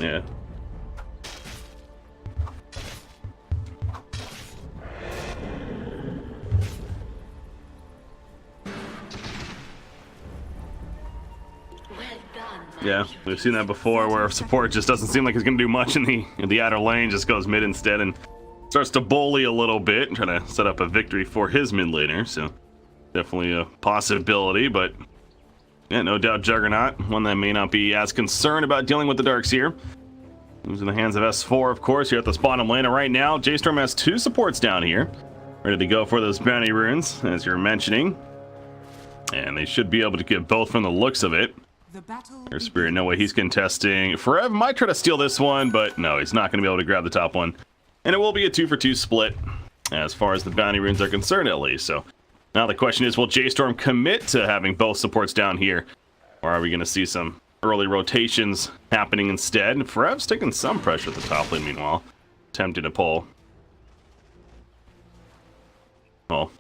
Yeah. Yeah, we've seen that before, where support just doesn't seem like he's going to do much in the outer lane, just goes mid instead and starts to bully a little bit and try to set up a victory for his mid laner. So definitely a possibility, but yeah, no doubt Juggernaut, one that may not be as concerned about dealing with the Darkseer. Who's in the hands of S4, of course, here at this bottom lane. And right now, J.Storm has 2 supports down here, ready to go for those bounty runes, as you're mentioning. And they should be able to get both from the looks of it. There's Spirit, no way he's contesting. Forev might try to steal this one, but no, he's not going to be able to grab the top one. And it will be a 2-for-2 split, as far as the bounty runes are concerned, at least. So now the question is, will J.Storm commit to having both supports down here? Or are we going to see some early rotations happening instead? And Forev's taking some pressure at the top lane, meanwhile. Attempting to pull. Well,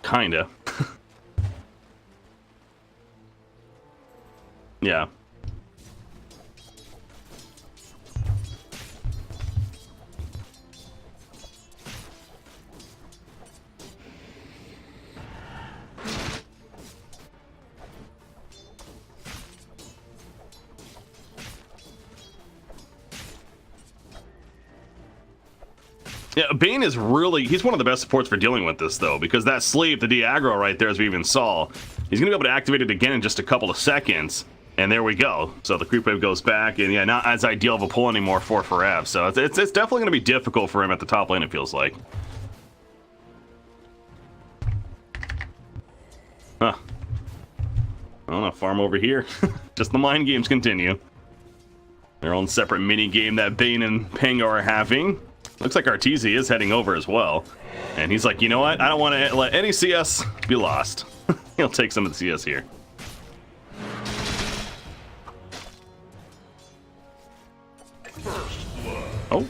kinda. Yeah. Yeah, Bane is really, he's one of the best supports for dealing with this, though, because that sleep, the de-aggro right there, as we even saw, he's going to be able to activate it again in just a couple of seconds, and there we go. So the creep wave goes back, and yeah, not as ideal of a pull anymore for Forev, so it's definitely going to be difficult for him at the top lane, it feels like. Huh. I don't know, farm over here. Just the mind games continue. Their own separate mini game that Bane and Pango are having. Looks like Arteezy is heading over as well. And he's like, you know what? I don't want to let any CS be lost. He'll take some of the CS here. Oh.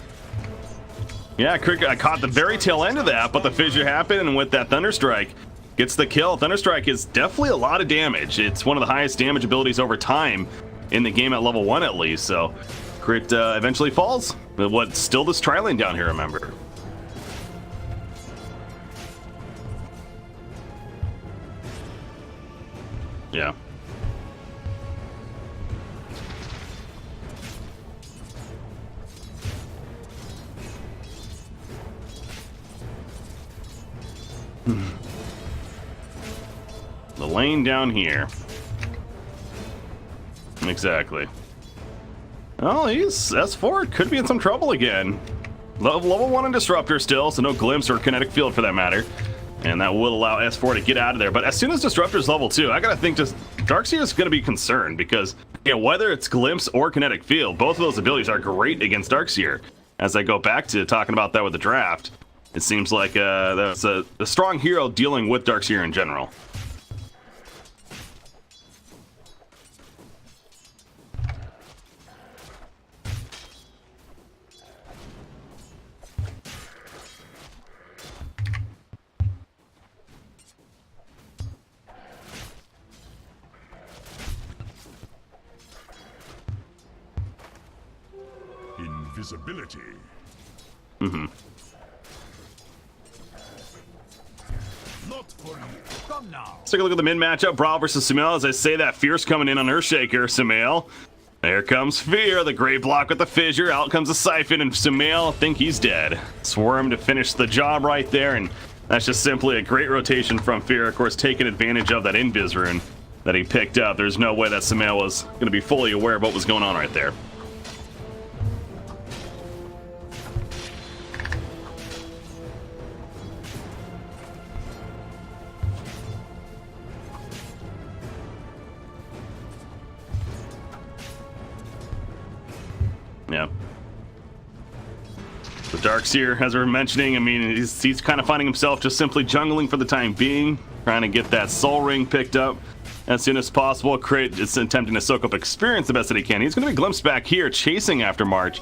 Yeah, I caught the very tail end of that, but the fissure happened, and with that Thunderstrike, gets the kill. Thunderstrike is definitely a lot of damage. It's one of the highest damage abilities over time in the game at level 1 at least, so crit eventually falls. But still this tri-lane down here, remember. Yeah. The lane down here. Exactly. Oh, he's S4 could be in some trouble again. Level 1 and Disruptor still, so no Glimpse or Kinetic Field for that matter. And that will allow S4 to get out of there. But as soon as Disruptor's level 2, I gotta think just Darkseer is gonna be concerned because, yeah, whether it's Glimpse or Kinetic Field, both of those abilities are great against Darkseer. As I go back to talking about that with the draft, it seems like that's a strong hero dealing with Darkseer in general. Invisibility. Mm-hmm. Not for you. Come now. Let's take a look at the mid matchup. Brawl versus Sumail. As I say that, Fierce coming in on Earthshaker. Sumail. There comes Fear. The great block with the fissure. Out comes the Siphon, and Sumail, I think he's dead. Swarm to finish the job right there, and that's just simply a great rotation from Fear. Of course, taking advantage of that Invis rune that he picked up. There's no way that Sumail was going to be fully aware of what was going on right there. Yeah. The Darkseer, as we were mentioning, I mean, he's kind of finding himself just simply jungling for the time being, trying to get that Soul Ring picked up as soon as possible. Crit is attempting to soak up experience the best that he can. He's going to be glimpsed back here, chasing after March,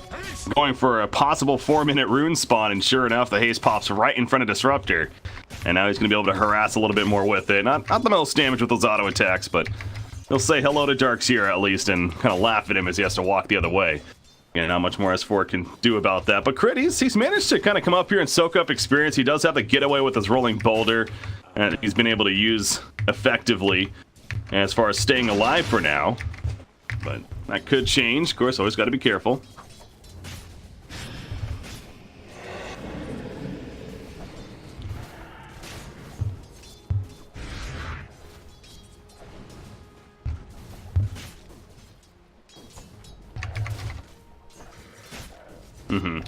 going for a possible 4-minute rune spawn, and sure enough, the haste pops right in front of Disruptor. And now he's going to be able to harass a little bit more with it. Not the most damage with those auto attacks, but He'll say hello to Darkseer at least and kind of laugh at him as he has to walk the other way. Yeah, not much more S4 can do about that. But Crit, he's managed to kind of come up here and soak up experience. He does have the getaway with his rolling boulder, and he's been able to use effectively as far as staying alive for now. But that could change. Of course, always got to be careful. Mm-hmm.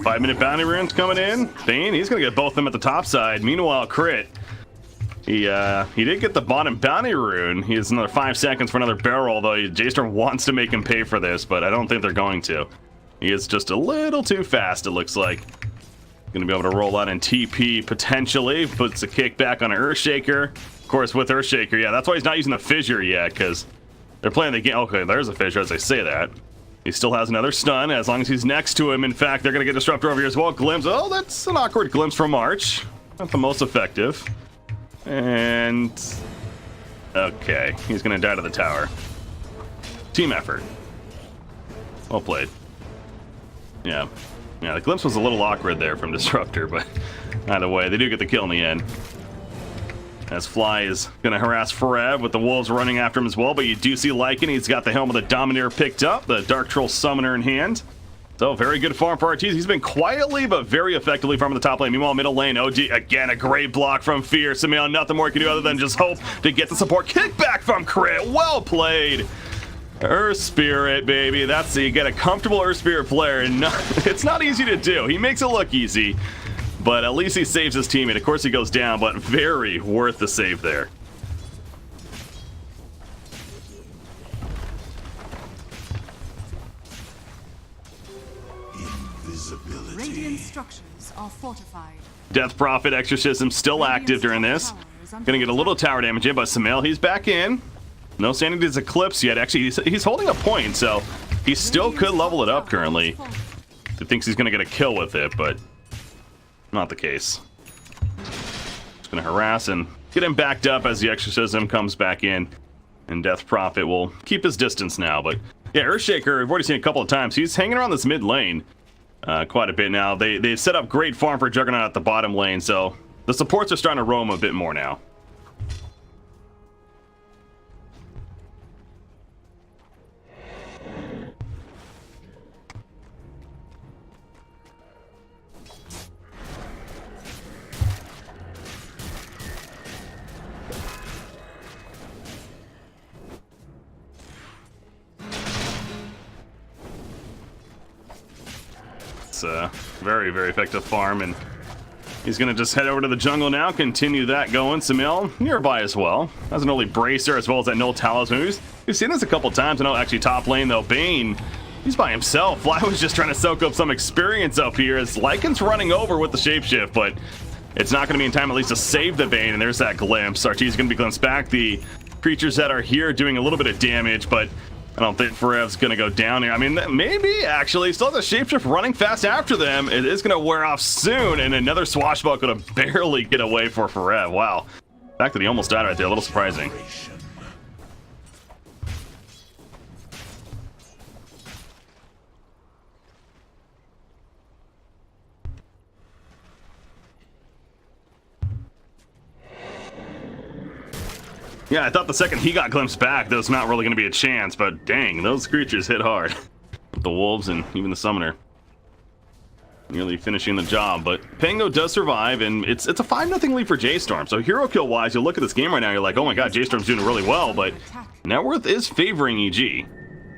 Five-minute bounty runes coming in. Bane, he's gonna get both of them at the top side. Meanwhile, Crit, he did get the bottom bounty rune. He has another 5 seconds for another barrel, though J.Storm wants to make him pay for this, but I don't think they're going to. He is just a little too fast, it looks like. Gonna be able to roll out in TP potentially. Puts a kick back on Earthshaker. Of course, with Earthshaker, yeah, that's why he's not using the fissure yet, because they're playing the game. Okay, there's a fissure as I say that. He still has another stun as long as he's next to him. In fact, they're gonna get Disruptor over here as well. Glimpse. Oh, that's an awkward glimpse from March. Not the most effective. And okay, he's gonna die to the tower. Team effort. Well played. Yeah. Yeah, the glimpse was a little awkward there from Disruptor, but either way, they do get the kill in the end. As Fly is going to harass Forev with the wolves running after him as well, but you do see Lycan. He's got the helm of the Domineer picked up, the Dark Troll Summoner in hand. So, very good farm for Arteezy. He's been quietly, but very effectively farming the top lane. Meanwhile, middle lane, OG, again, a great block from Fierce. Samil, nothing more he can do other than just hope to get the support. Kickback from Crit. Well played. Earth Spirit, baby. That's you get a comfortable Earth Spirit player, and it's not easy to do. He makes it look easy, but at least he saves his teammate. Of course, he goes down, but very worth the save there. Invisibility. Radiant structures are fortified. Death Prophet Exorcism still active during this. Gonna get a little tower damage in, but Samel, he's back in. No Sanity's Eclipse yet. Actually, he's holding a point, so he still could level it up currently. He thinks he's going to get a kill with it, but not the case. Just going to harass and get him backed up as the Exorcism comes back in. And Death Prophet will keep his distance now. But yeah, Earthshaker, we've already seen a couple of times. He's hanging around this mid lane quite a bit now. They've set up great farm for Juggernaut at the bottom lane, so the supports are starting to roam a bit more now. It's a very, very effective farm, and he's going to just head over to the jungle now, continue that going. Samil nearby as well. Has an early bracer as well as that null talisman. We've seen this a couple times. I know actually top lane though, Bane, he's by himself. Fly was just trying to soak up some experience up here as Lycan's running over with the shapeshift, but it's not going to be in time at least to save the Bane, and there's that glimpse. Arteezy's going to be glimpsed back. The creatures that are here doing a little bit of damage, but I don't think Forev's going to go down here. I mean, maybe, actually. Still has a shapeshift running fast after them. It is going to wear off soon, and another swashbuckle to barely get away for Forev. Wow. The fact that he almost died right there, a little surprising. Yeah, I thought the second he got glimpsed back, there was not really going to be a chance, but dang, those creatures hit hard. With the wolves and even the summoner. Nearly finishing the job, but Pango does survive, and it's a 5-0 lead for J.Storm. So hero kill wise, you look at this game right now, you're like, oh my god, J.Storm's doing really well, but net worth is favoring EG.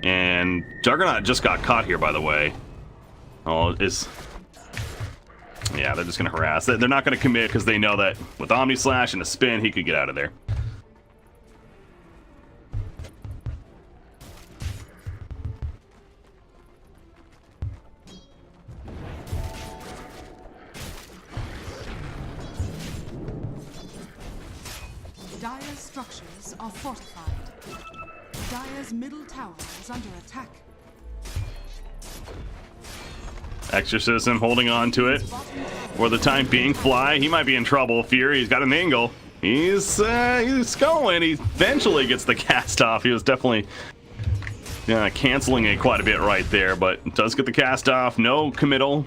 And Juggernaut just got caught here, by the way. Oh, yeah, they're just going to harass. They're not going to commit because they know that with Omni Slash and a spin, he could get out of there. Dire structures are fortified. Dire's middle tower is under attack. Exorcism holding on to it for the time being. Fly, he might be in trouble. Fury, he's got an angle. He's going. He eventually gets the cast off. He was definitely canceling it quite a bit right there, but does get the cast off. No committal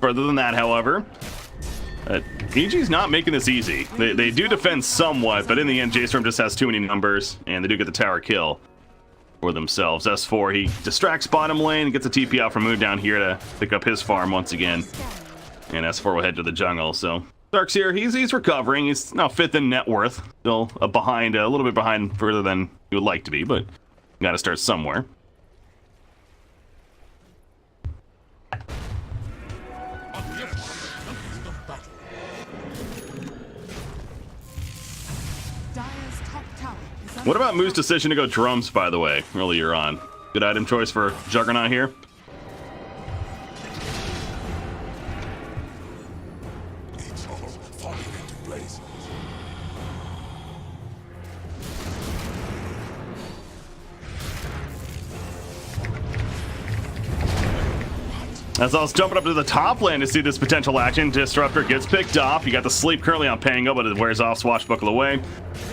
further than that, however. EG's not making this easy. They do defend somewhat, but in the end, J.Storm just has too many numbers, and they do get the tower kill for themselves. S4, he distracts bottom lane, gets a TP out from Moon down here to pick up his farm once again. And S4 will head to the jungle. So Dark's here, he's recovering. He's now 5th in net worth. Still behind, a little bit behind further than he would like to be, but got to start somewhere. What about Moo's decision to go drums, by the way, earlier on? Good item choice for Juggernaut here. It's all falling into place. As I was jumping up to the top lane to see this potential action, Disruptor gets picked off. You got the sleep currently on Pango, but it wears off Swashbuckle away.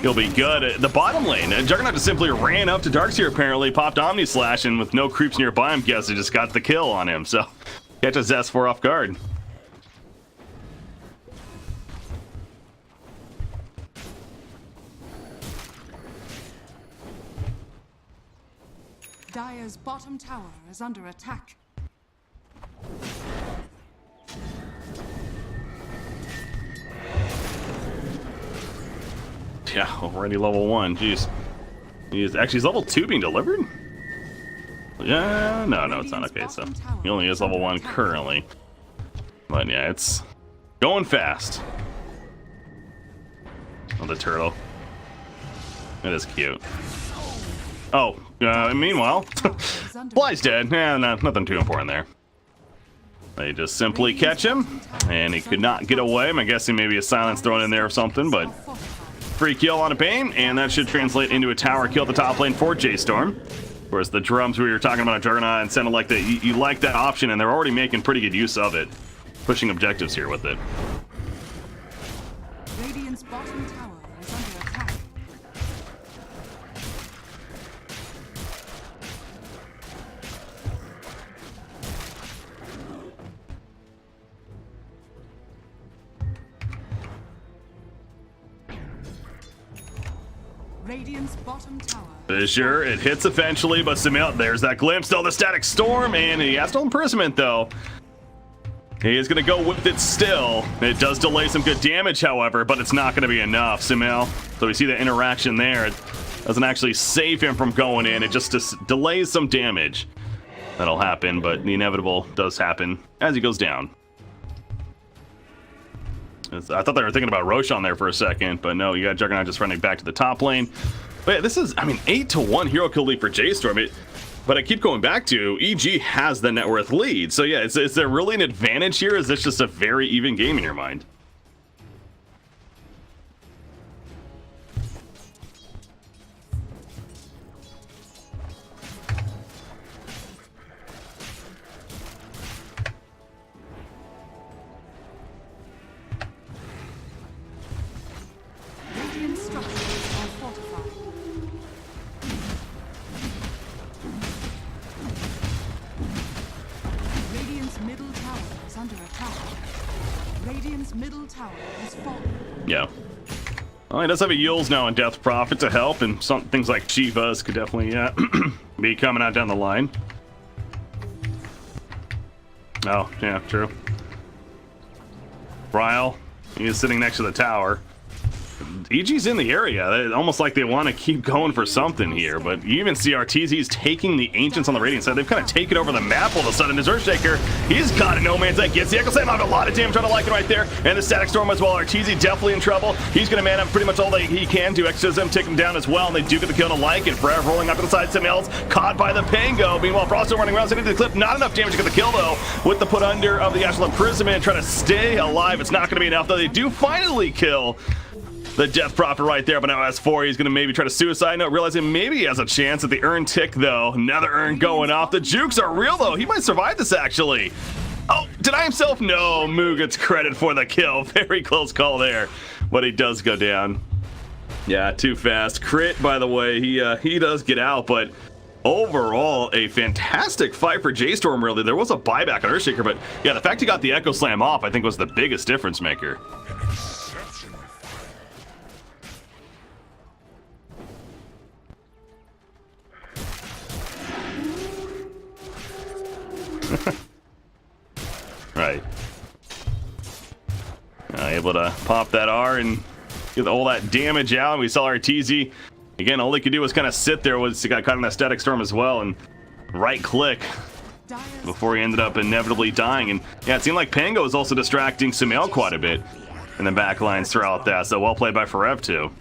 He'll be good. The bottom lane, Juggernaut just simply ran up to Darkseer apparently, popped Omni Slash, and with no creeps nearby, I'm guessing just got the kill on him. So catches S4 off guard. Dire's bottom tower is under attack. Yeah, already level 1. Jeez. He's level 2 being delivered? Yeah, no, it's not. Okay, so he only is level 1 currently. But yeah, it's going fast. Oh, the turtle. It is cute. Oh, meanwhile, Fly's dead. Yeah, nothing too important there. They just simply catch him, and he could not get away. I'm guessing maybe a silence thrown in there or something, but free kill on a Bane, and that should translate into a tower kill at the top lane for J.Storm. Whereas the drums we were talking about on Juggernaut, and sounded like that you like that option, and they're already making pretty good use of it. Pushing objectives here with it. Radiant's bottom tower is under attack. Radiant's bottom tower. Sure, it hits eventually, but Samil, there's that glimpse. Still the static storm, and he has no imprisonment though. He is going to go with it still. It does delay some good damage, however, but it's not going to be enough, Samil. So we see the interaction there. It doesn't actually save him from going in. It just delays some damage. That'll happen, but the inevitable does happen as he goes down. I thought they were thinking about Roshan there for a second, but no, you got Juggernaut just running back to the top lane. But yeah, this is, 8-1 hero kill lead for J.Storm. But I keep going back to, EG has the net worth lead. So yeah, is there really an advantage here? Is this just a very even game in your mind? Radiant structures are fortified. Radiant's middle tower is under attack. Radiant's middle tower is fallen. Yeah. Well, he does have a Yules now and Death Prophet to help, and some things like Shivas could definitely be coming out down the line. Oh, yeah, true. Ryle, he is sitting next to the tower. EG's in the area, almost like they want to keep going for something here, but you even see Arteezy's taking the Ancients on the Radiant side. They've kind of taken over the map all of a sudden. His Earthshaker, he's got a no man's land. Gets the Echo Slam out, a lot of damage on the Lycan right there, and the Static Storm as well. Arteezy definitely in trouble. He's going to man up pretty much all that he can do. Exorcism take him down as well, and they do get the kill on the Lycan. Forever rolling up to the side, Samils caught by the Pango. Meanwhile, Frost still running around, sitting to the clip. Not enough damage to get the kill though, with the put under of the Astral Imprisonment, trying to stay alive. It's not going to be enough though. They do finally kill the Death Prophet right there, but now has 4. He's going to maybe try to suicide note, realizing maybe he has a chance at the urn tick, though. Another urn going off. The jukes are real, though. He might survive this, actually. Oh, deny himself? No, Moo gets credit for the kill. Very close call there, but he does go down. Yeah, too fast. Crit, by the way, he does get out, but overall, a fantastic fight for J.Storm, really. There was a buyback on Earthshaker, but yeah, the fact he got the Echo Slam off, I think, was the biggest difference maker. Right. Able to pop that R and get all that damage out. We saw Arteezy. Again, all he could do was kind of sit there. He got caught in that Static Storm as well, and right click before he ended up inevitably dying. And yeah, it seemed like Pango was also distracting Sumail quite a bit in the backlines throughout that. So well played by Forev too.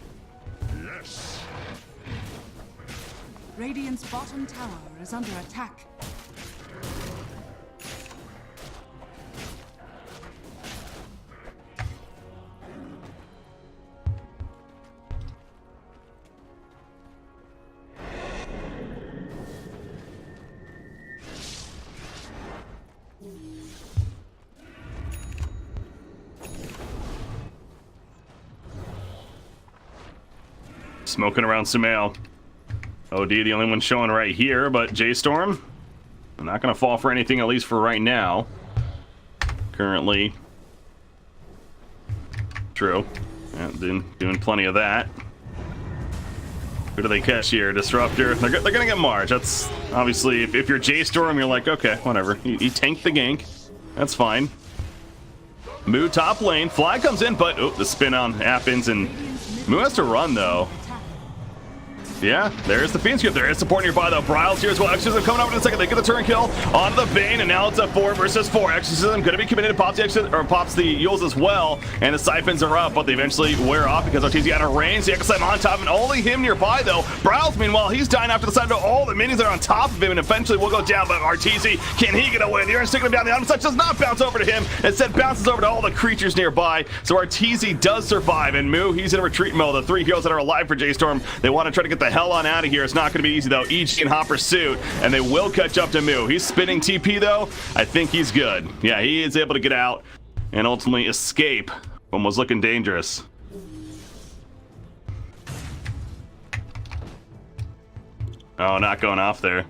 Radiant's bottom tower is under attack. Smoking around Sumail. OD the only one showing right here, but J.Storm not gonna fall for anything, at least for right now. Currently. True. Yeah, doing plenty of that. Who do they catch here? Disruptor. They're gonna get Marge. That's obviously, if you're J.Storm, you're like, okay, whatever. He tanked the gank. That's fine. Moo top lane. Fly comes in, but oh, the spin on happens, and Moo has to run though. Yeah, there's the Fiend Scoop. There is support nearby, though. Bryle's here as well. Exorcism coming up in a second. They get the turn kill onto the Bane, and now it's a 4 versus 4. Exorcism going to be committed. Pops the Yules as well, and the Siphons are up, but they eventually wear off because Arteezy out of range. The Echo Slam on top, and only him nearby, though. Bryle's, meanwhile, he's dying after the side, but all the minions are on top of him, and eventually will go down, but Arteezy, can he get away? The Urn's sticking him down. The item touch does not bounce over to him. Instead, bounces over to all the creatures nearby, so Arteezy does survive, and Moo, he's in retreat mode. The 3 heroes that are alive for J.Storm, they want to try to get the hell on out of here. It's not going to be easy, though. EG in hot pursuit, and they will catch up to Moo. He's spinning TP, though. I think he's good. Yeah, he is able to get out and ultimately escape when was looking dangerous. Oh, not going off there.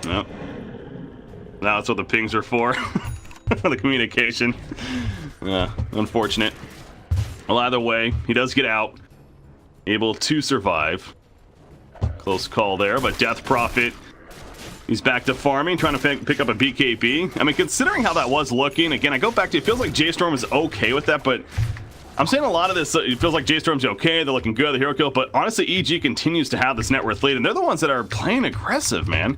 Nope. That's what the pings are for. The communication. Unfortunate. Well, either way, he does get out, able to survive. Close call there, but Death Prophet, he's back to farming, trying to pick up a BKB. I mean, considering how that was looking, again, I go back to, it feels like J.Storm is okay with that, but I'm saying a lot of this, it feels like J.Storm's okay, they're looking good, the hero kill, but honestly, EG continues to have this net worth lead, and they're the ones that are playing aggressive, man.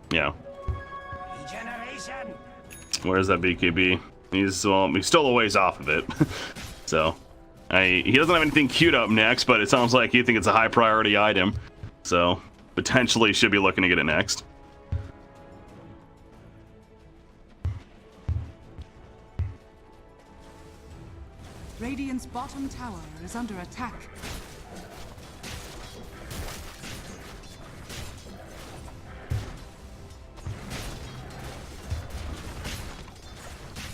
Yeah. Where's that BKB? He's still a ways off of it. So, he doesn't have anything queued up next, but it sounds like you think it's a high priority item. So, potentially should be looking to get it next. Radiant's bottom tower is under attack.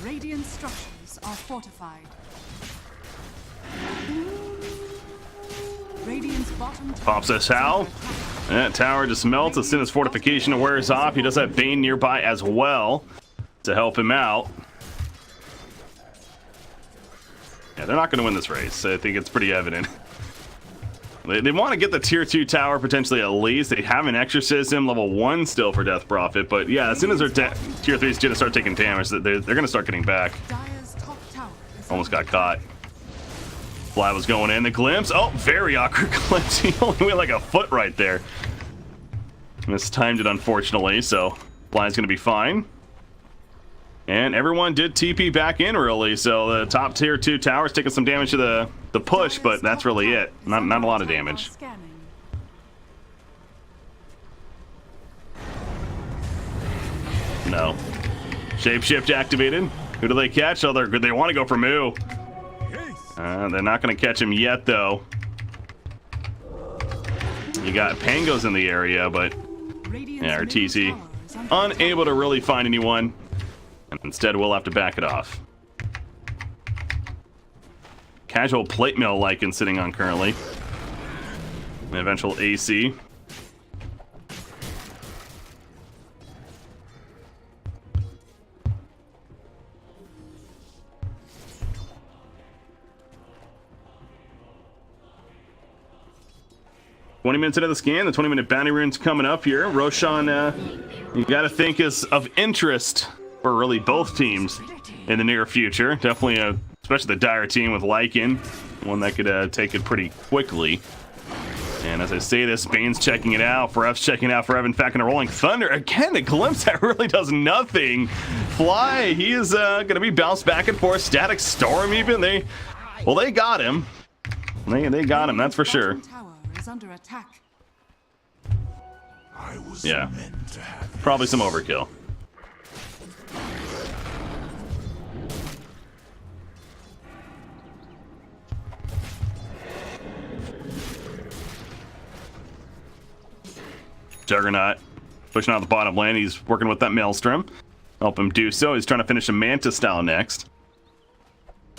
Radiant structures are fortified. Radiant's bottom tower Pops us how? That tower just melts as soon as fortification wears off. He does have Bane nearby as well to help him out. Yeah, they're not going to win this race. I think it's pretty evident. They want to get the tier 2 tower potentially at least. They have an Exorcism level 1 still for Death Prophet, but yeah, as soon as their tier 3 is going to start taking damage, they're going to start getting back. Almost got caught. Fly was going in. The glimpse. Oh, very awkward glimpse. He only went like a foot right there. Mistimed it, unfortunately, so Fly's going to be fine. And everyone did TP back in, really. So the top tier 2 towers taking some damage to the push, but that's really it. Not a lot of damage. No. Shapeshift activated. Who do they catch? Oh, they want to go for Moo. They're not going to catch him yet, though. You got Pangos in the area, but yeah, Arteezy unable to really find anyone. And instead, we'll have to back it off. Casual plate mill Lycan sitting on currently. An eventual AC. Minutes into the scan, the 20-minute bounty rune's coming up here. Roshan, you gotta think is of interest for really both teams in the near future. Definitely, especially the Dire team with Lycan, one that could take it pretty quickly. And as I say this, Bane's checking it out, Forev's checking it out, Forev in fact, and a Rolling Thunder. Again, a glimpse that really does nothing. Fly, he is gonna be bounced back and forth. Static Storm even, they got him. They got him, that's for sure. Under attack. Yeah, probably some overkill. Juggernaut pushing out the bottom lane. He's working with that Maelstrom. Help him do so. He's trying to finish a Manta style next.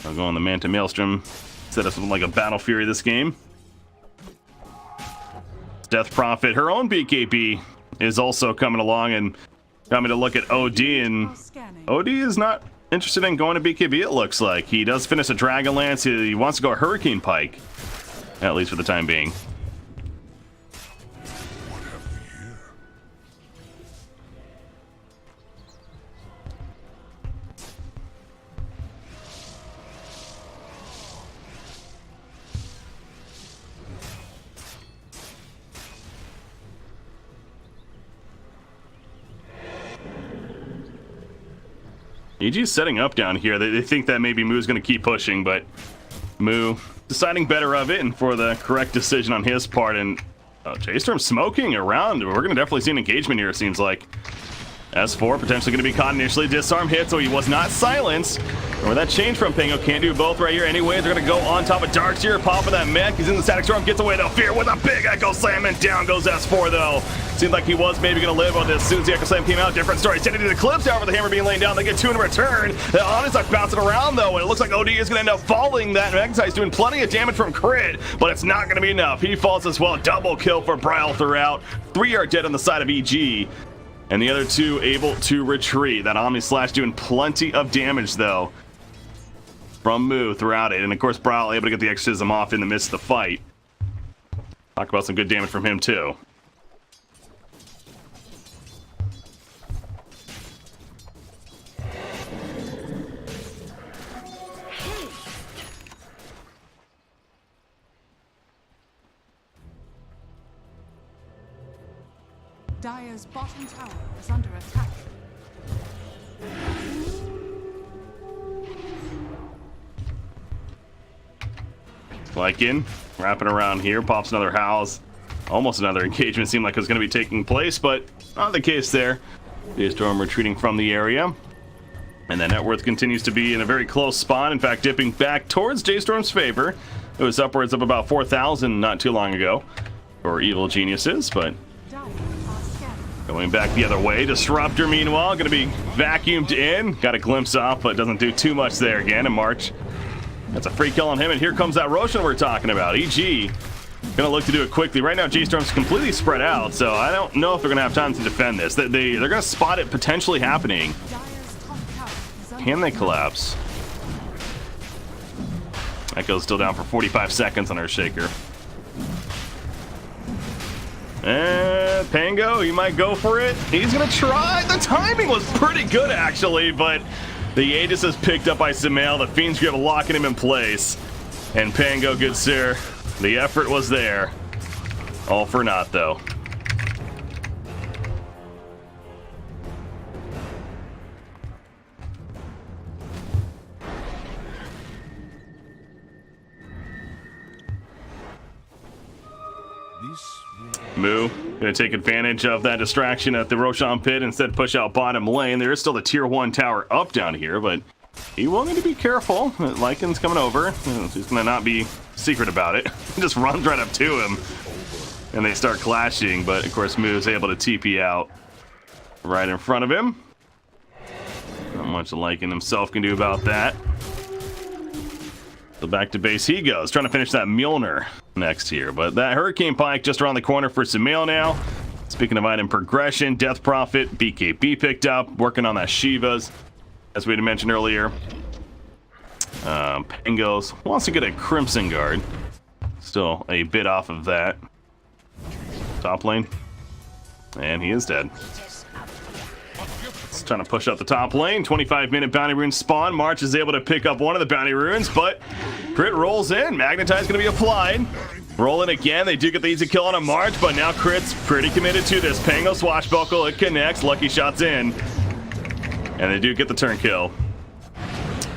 I'll go on the Manta Maelstrom. Set up something like a Battle Fury this game. Death Prophet, her own BKB, is also coming along and got me to look at OD, and OD is not interested in going to BKB, it looks like. He does finish a Dragonlance. He wants to go Hurricane Pike, at least for the time being. EG's setting up down here. They think that maybe Moo's going to keep pushing, but Moo deciding better of it and for the correct decision on his part. And J.Storm smoking around. We're going to definitely see an engagement here, it seems like. S4 potentially going to be caught initially. Disarm hit, so he was not silenced. Or that change from Pango. Can't do both right here anyway. They're going to go on top of Darkseer. Popping that mech. He's in the Static Storm. Gets away though. Fear with a big Echo Slam. And down goes S4 though. Seemed like he was maybe going to live on this. As soon as the Echo Slam came out, different story. Sending to the Eclipse. However, the hammer being laid down. They get 2 in return. The Honest bouncing around though. And it looks like OD is going to end up falling. That Magnesite's doing plenty of damage from crit. But it's not going to be enough. He falls as well. Double kill for Bryle throughout. 3 are dead on the side of EG. And the other 2 able to retreat. That Omni Slash doing plenty of damage though from Moo throughout it. And of course Bryle able to get the Exorcism off in the midst of the fight. Talk about some good damage from him too. Dire's bottom tower is under attack. Lycan wrapping around here, pops another house. Almost another engagement seemed like it was going to be taking place, but not the case there. J.Storm retreating from the area. And the net worth continues to be in a very close spot. In fact, dipping back towards J.Storm's favor. It was upwards of about 4,000 not too long ago for Evil Geniuses, but going back the other way. Disruptor, meanwhile, going to be vacuumed in. Got a glimpse off, but doesn't do too much there again. And March, that's a free kill on him. And here comes that Roshan we're talking about. EG going to look to do it quickly. Right now, J.Storm's completely spread out, so I don't know if they're going to have time to defend this. They're going to spot it potentially happening. Can they collapse? Echo's still down for 45 seconds on our Shaker. And Pango, he might go for it. He's gonna try. The timing was pretty good actually, but the Aegis is picked up by Sumail. The Fiend's Grip locking him in place. And Pango, good sir, the effort was there. All for naught though. Moo gonna take advantage of that distraction at the Roshan pit, instead push out bottom lane. There is still the tier 1 tower up down here, but he will need to be careful. Lycan's coming over. He's gonna not be secret about it. Just runs right up to him, and they start clashing. But of course, Moo's able to TP out right in front of him. Not much Lycan himself can do about that. So back to base he goes, trying to finish that Mjolnir next here. But that Hurricane Pike just around the corner for Sumail now. Speaking of item progression, Death Prophet, BKB picked up, working on that Shivas, as we had mentioned earlier. Pangos wants to get a Crimson Guard. Still a bit off of that. Top lane. And he is dead. Trying to push up the top lane. 25-minute bounty rune spawn. March is able to pick up one of the bounty runes, but Crit rolls in. Magnetize going to be applied. Rolling again. They do get the easy kill on a March, but now Crit's pretty committed to this. Pango swashbuckle. It connects. Lucky shots in. And they do get the turn kill.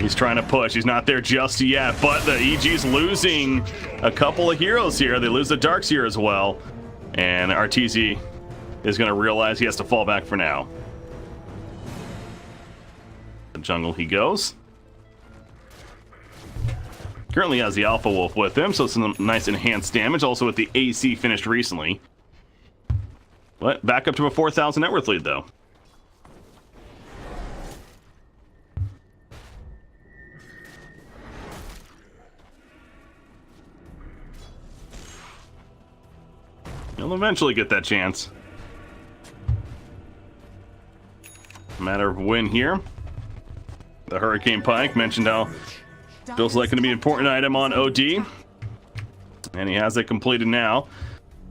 He's trying to push. He's not there just yet, but the EG's losing a couple of heroes here. They lose the Darkseer as well. And Arteezy is going to realize he has to fall back for now. Jungle he goes. Currently has the Alpha Wolf with him, so some nice enhanced damage. Also with the AC finished recently. But back up to a 4,000 net worth lead though. He'll eventually get that chance. Matter of win here. The Hurricane Pike mentioned how feels like going to be an important item on OD, and he has it completed now.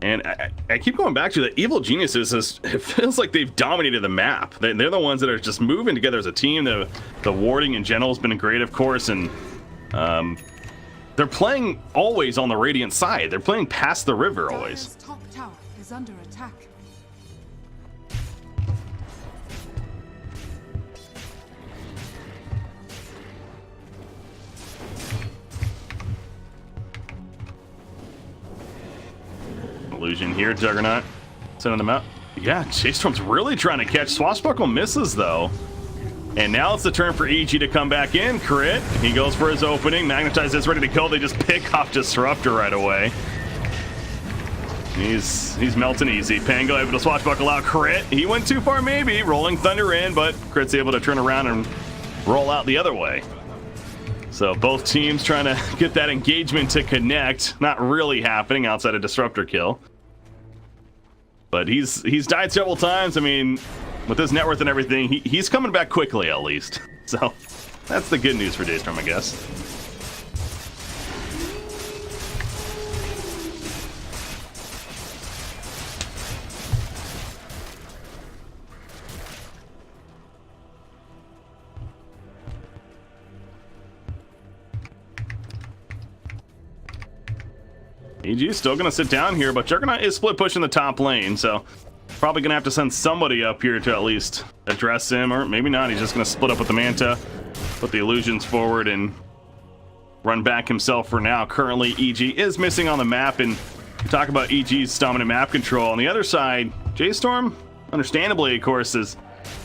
And I keep going back to the Evil Geniuses. It feels like they've dominated the map. They're the ones that are just moving together as a team. The warding in general has been great, of course, and they're playing always on the Radiant side. They're playing past the river always. Top tower is under attack. Illusion here, Juggernaut sending them out. Yeah, J.Storm's really trying to catch. Swashbuckle misses though. And now it's the turn for EG to come back in. Crit, he goes for his opening. Magnetize is ready to go. They just pick off Disruptor right away. He's melting easy. Pango able to swashbuckle out. Crit, he went too far maybe. Rolling Thunder in, but Crit's able to turn around and roll out the other way. So both teams trying to get that engagement to connect. Not really happening outside a Disruptor kill. But he's died several times. I mean, with his net worth and everything, he's coming back quickly at least. So that's the good news for J.Storm, I guess. EG is still going to sit down here, but Juggernaut is split pushing the top lane, so probably going to have to send somebody up here to at least address him, or maybe not. He's just going to split up with the Manta, put the illusions forward, and run back himself for now. Currently, EG is missing on the map, and we talk about EG's dominant map control. On the other side, J.Storm, understandably, of course, is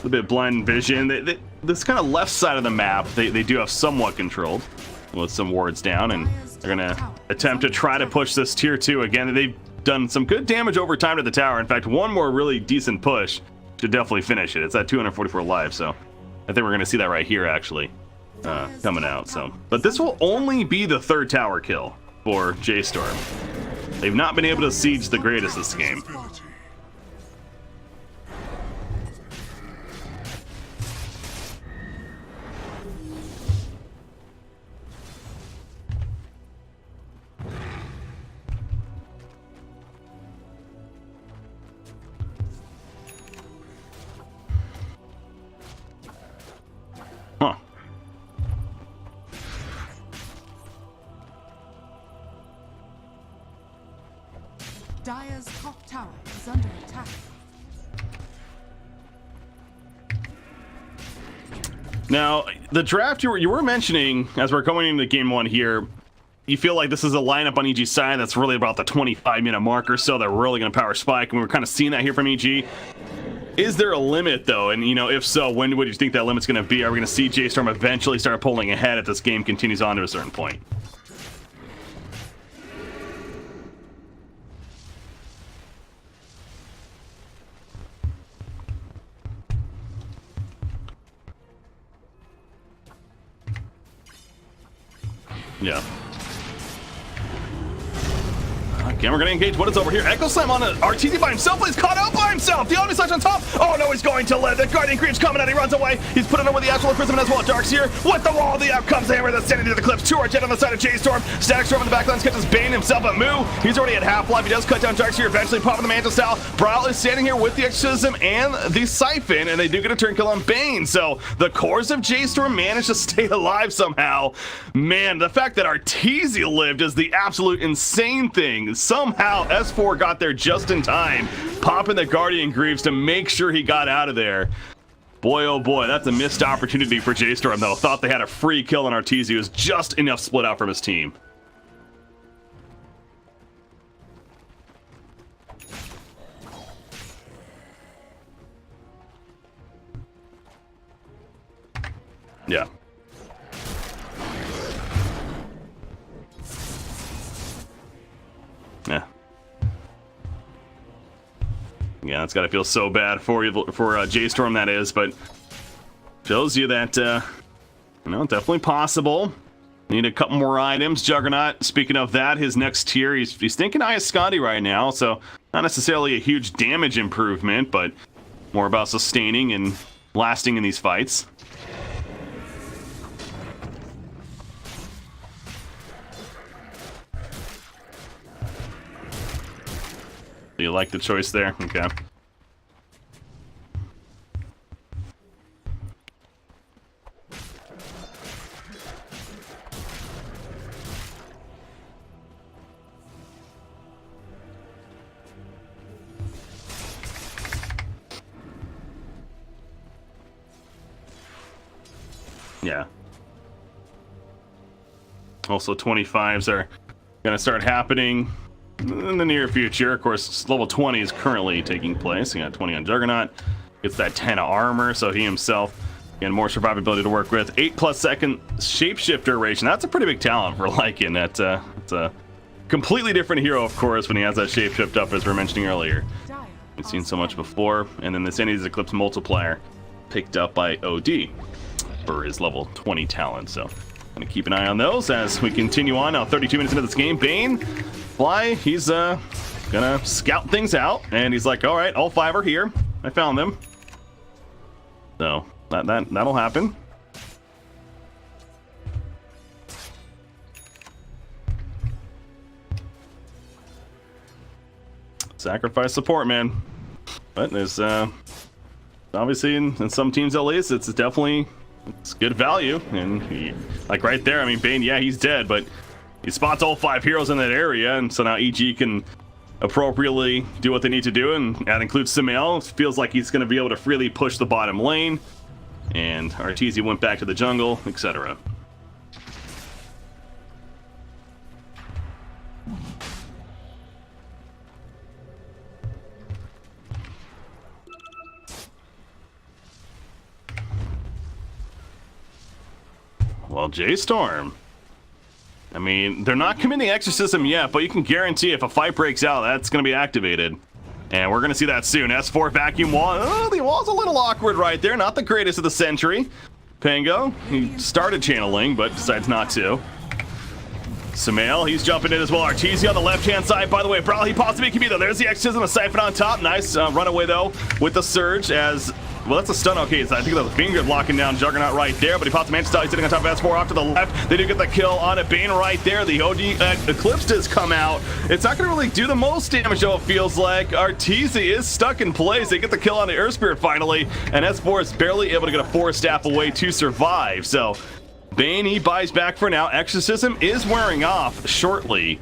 a bit blind vision. This kind of left side of the map, they do have somewhat controlled with some wards down, and they're going to attempt to try to push this tier 2 again. They've done some good damage over time to the tower. In fact, one more really decent push should definitely finish it. It's at 244 life, so I think we're going to see that right here, actually, coming out. So, but this will only be the third tower kill for J.Storm. They've not been able to siege the greatest this game. Huh. Dire's top tower is under attack. Now, the draft you were mentioning as we're going into game 1 here, you feel like this is a lineup on EG's side that's really about the 25-minute mark or so. They're really going to power spike, and we're kind of seeing that here from EG. Is there a limit, though? And, you know, if so, when would you think that limit's going to be? Are we going to see J.Storm eventually start pulling ahead if this game continues on to a certain point? Yeah. Okay, we're gonna engage what is over here. Echo Slam on Arteezy by himself, but he's caught out by himself. The Omni Slash on top. Oh no, he's going to live. The Guardian Creep's coming out. He runs away. He's putting on with the actual Imprisonment as well. Dark's here with the wall. The outcomes the hammer that's standing near the clips. 2 Jet on the side of J.Storm. Static Storm in the backline catches Bane himself at Moo. He's already at half-life. He does cut down Dark's here, eventually popping the Mantle style. Brawl is standing here with the Exorcism and the Siphon, and they do get a turn kill on Bane. So the cores of J.Storm managed to stay alive somehow. Man, the fact that Arteezy lived is the absolute insane thing. Somehow S4 got there just in time, popping the Guardian Greaves to make sure he got out of there. Boy, oh boy, that's a missed opportunity for J.Storm, though. Thought they had a free kill on Arteezy. It was just enough split out from his team. Yeah. Yeah. Yeah, it's got to feel so bad for you, for J.Storm, that is, but shows you that, you know, definitely possible. Need a couple more items. Juggernaut, speaking of that, his next tier, he's thinking Iascandi right now, so not necessarily a huge damage improvement, but more about sustaining and lasting in these fights. You like the choice there? Okay. Yeah. Also, 25s are going to start happening in the near future. Of course, level 20 is currently taking place. He got 20 on Juggernaut. Gets that 10 of armor, so he himself and more survivability to work with. 8+ second shapeshifter duration. That's a pretty big talent for Lycan. It's a completely different hero, of course, when he has that shapeshift up, as we were mentioning earlier. We've seen so much before. And then the Sanity's Eclipse multiplier picked up by OD for his level 20 talent. So gonna keep an eye on those as we continue on. Now 32 minutes into this game, Bane Fly, he's gonna scout things out, and he's like, all right, all 5 are here. I found them. So that'll happen. Sacrifice support, man. But there's obviously in some teams at least, it's definitely good value. And like right there, I mean, Bane, yeah, he's dead, but he spots all 5 heroes in that area, and so now EG can appropriately do what they need to do, and that includes Sumail. Feels like he's going to be able to freely push the bottom lane, and Arteezy went back to the jungle, etc. Well, J.Storm, I mean, they're not committing Exorcism yet, but you can guarantee if a fight breaks out, that's going to be activated. And we're going to see that soon. S4 vacuum wall. Oh, the wall's a little awkward right there. Not the greatest of the century. Pango, he started channeling, but decides not to. Sumail, he's jumping in as well. Arteezy on the left-hand side. By the way, Brawl, he possibly can be, though. There's the Exorcism, a Siphon on top. Nice runaway, though, with the Surge as... Well, that's a stun. Okay, so I think that was Finger locking down Juggernaut right there, but he pops the Mantis. He's sitting on top of S4 off to the left. They do get the kill on a Bane right there. The OG Eclipse does come out. It's not going to really do the most damage, though, it feels like. Arteezy is stuck in place. They get the kill on the Earth Spirit finally, and S4 is barely able to get a 4-staff away to survive. So, Bane, he buys back for now. Exorcism is wearing off shortly.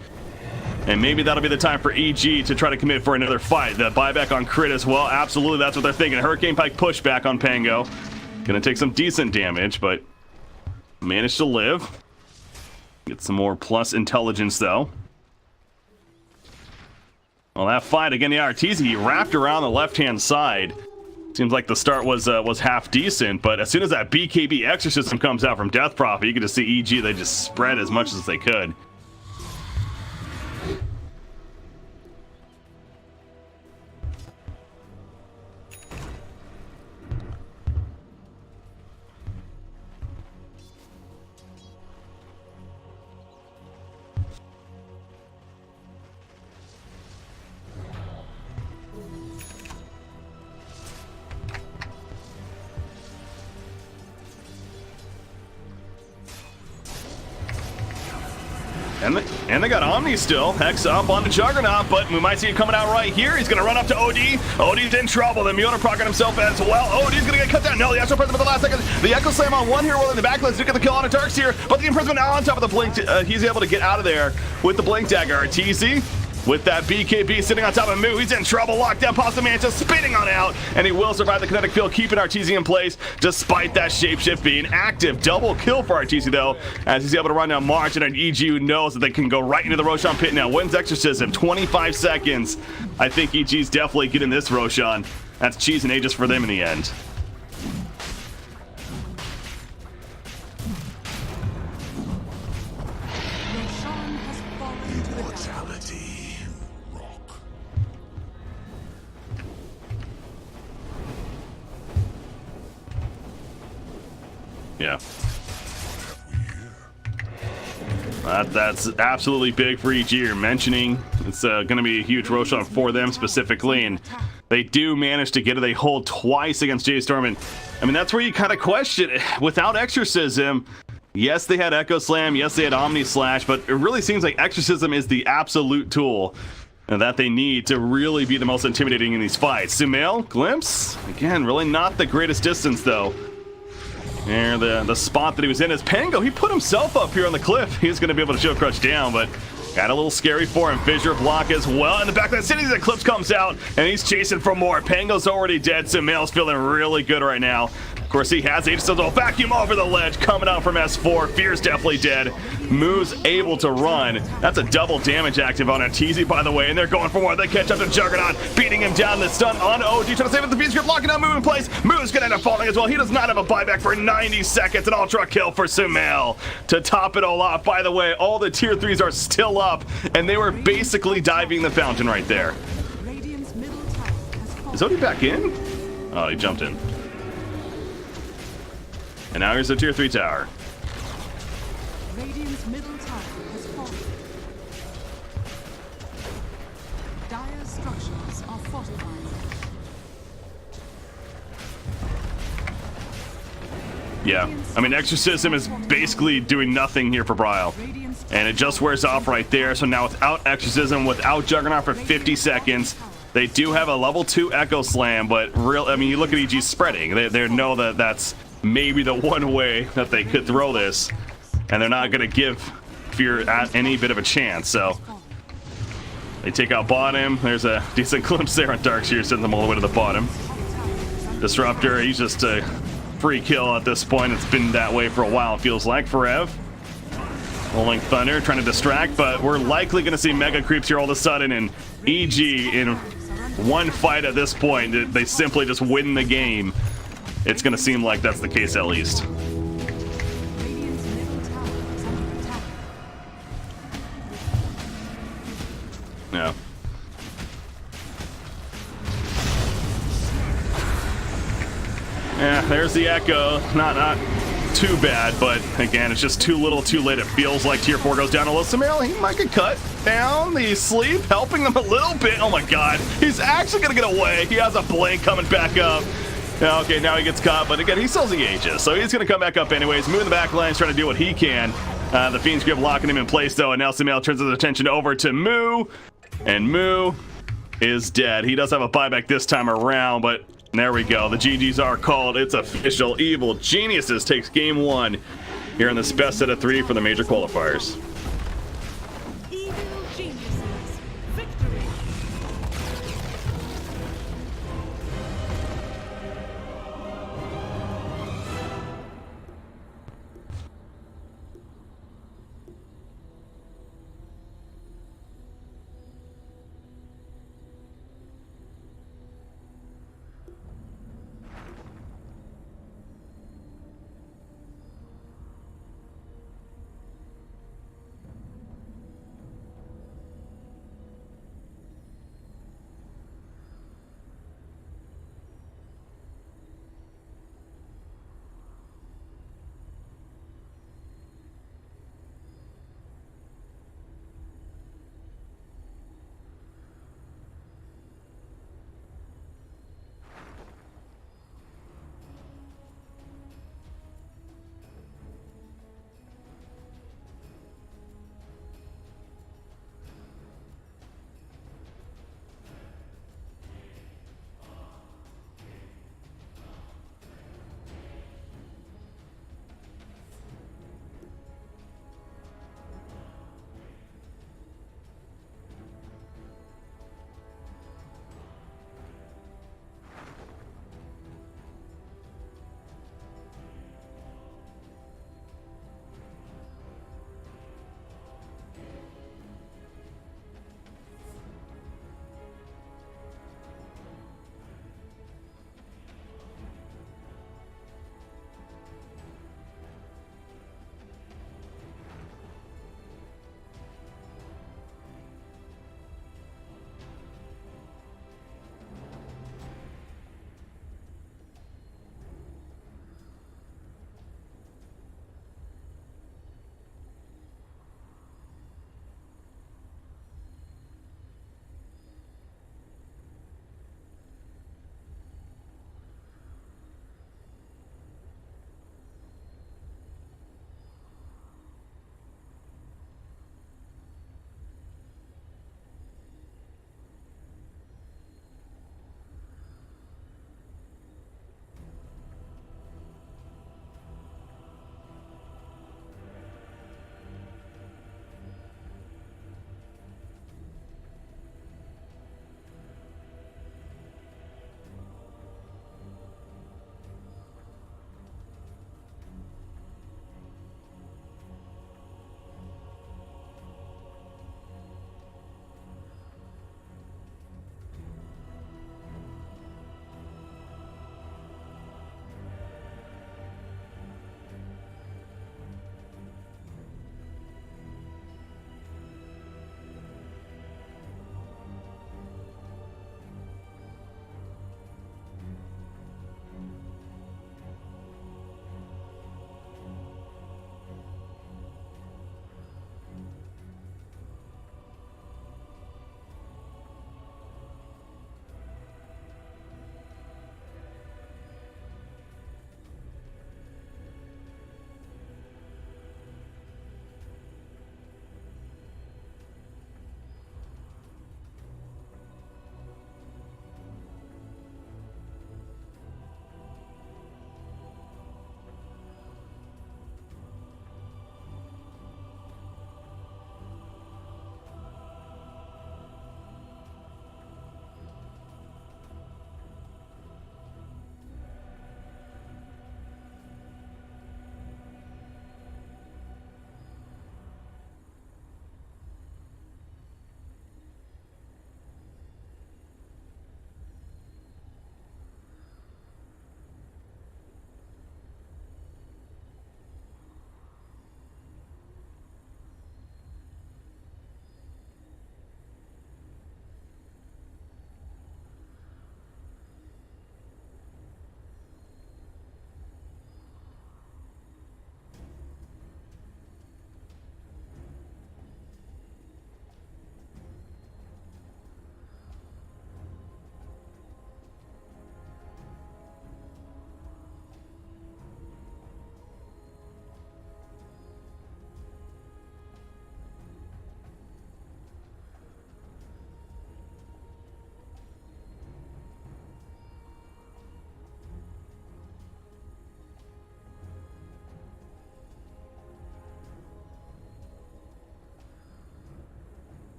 And maybe that'll be the time for EG to try to commit for another fight. The buyback on crit as well. Absolutely, that's what they're thinking. Hurricane Pike pushback on Pango. Gonna take some decent damage, but managed to live. Get some more plus intelligence, though. Well, that fight, again, the Arteezy wrapped around the left-hand side. Seems like the start was half decent, but as soon as that BKB Exorcism comes out from Death Prophet, you can just see EG, they just spread as much as they could. And they got Omni still. Hex up on the Juggernaut, but we might see it coming out right here. He's going to run up to OD. OD's in trouble. The Muta proccing himself as well. OD's going to get cut down. No, the Astral Presence at the last second. The Echo Slam on one hero in the back. Let's get the kill on a Darks here. But the Imprisonment now on top of the Blink. He's able to get out of there with the Blink Dagger. Arteezy with that BKB sitting on top of Moo. He's in trouble. Lockdown. Pasta Manta spinning on out. And he will survive the kinetic field, keeping Arteezy in place despite that shapeshift being active. Double kill for Arteezy, though, as he's able to run down March. And an EG who knows that they can go right into the Roshan pit now. Wins Exorcism. 25 seconds. I think EG's definitely getting this Roshan. That's cheese and Aegis for them in the end. Yeah. That's absolutely big for EG. You're mentioning it's going to be a huge Roshan for them specifically, and they do manage to get it. They hold twice against J.Storm, and I mean, that's where you kind of question it. Without Exorcism, yes, they had Echo Slam, yes, they had Omni Slash, but it really seems like Exorcism is the absolute tool that they need to really be the most intimidating in these fights. Sumail, Glimpse, again, really not the greatest distance, though. And the spot that he was in is Pango. He put himself up here on the cliff. He's going to be able to show Crutch down, but got a little scary for him. Fissure block as well. In the back of that city, the Eclipse comes out, and he's chasing for more. Pango's already dead. Sumail's feeling really good right now. Of course, he has Aegis, so they'll vacuum over the ledge. Coming out from S4. Fear's definitely dead. Moo's able to run. That's a double damage active on Arteezy, by the way, and they're going for more. They catch up to Juggernaut, beating him down. The stun on OG, trying to save it. The V-script locking out Moo in place. Moo's gonna end up falling as well. He does not have a buyback for 90 seconds. An ultra kill for Sumail to top it all off. By the way, all the tier 3s are still up, and they were basically diving the fountain right there. Is OD back in? Oh, he jumped in. And now here's the tier 3 tower. Radiant's middle tower has fallen. Dire structures are fortified. Yeah, I mean, Exorcism is basically doing nothing here for Bryle. And it just wears off right there. So now without Exorcism, without Juggernaut for 50 seconds, they do have a level 2 Echo Slam, but I mean, you look at EG spreading. They know that that's maybe the one way that they could throw this, and they're not going to give Fear any bit of a chance. So they take out bottom. There's a decent glimpse there on Darkseer, sends them all the way to the bottom. Disruptor, he's just a free kill at this point. It's been that way for a while, it feels like, for Ev. Rolling Thunder trying to distract, but we're likely going to see Mega Creeps here all of a sudden, and EG in one fight at this point, they simply just win the game. It's going to seem like that's the case at least. Yeah. Yeah, there's the Echo. Not too bad, but again, it's just too little too late. It feels like tier 4 goes down a little. Sumail, he might get cut down. The sleep helping him a little bit. Oh my god, he's actually going to get away. He has a blink coming back up. Okay, now he gets caught, but again, he still has the Aegis, so he's going to come back up anyways. Moo in the back lines trying to do what he can. The Fiend's Grip locking him in place, though, and now Sumail turns his attention over to Moo, and Moo is dead. He does have a buyback this time around, but there we go. The GGs are called. It's official. Evil Geniuses takes game 1 here in this best set of 3 for the major qualifiers.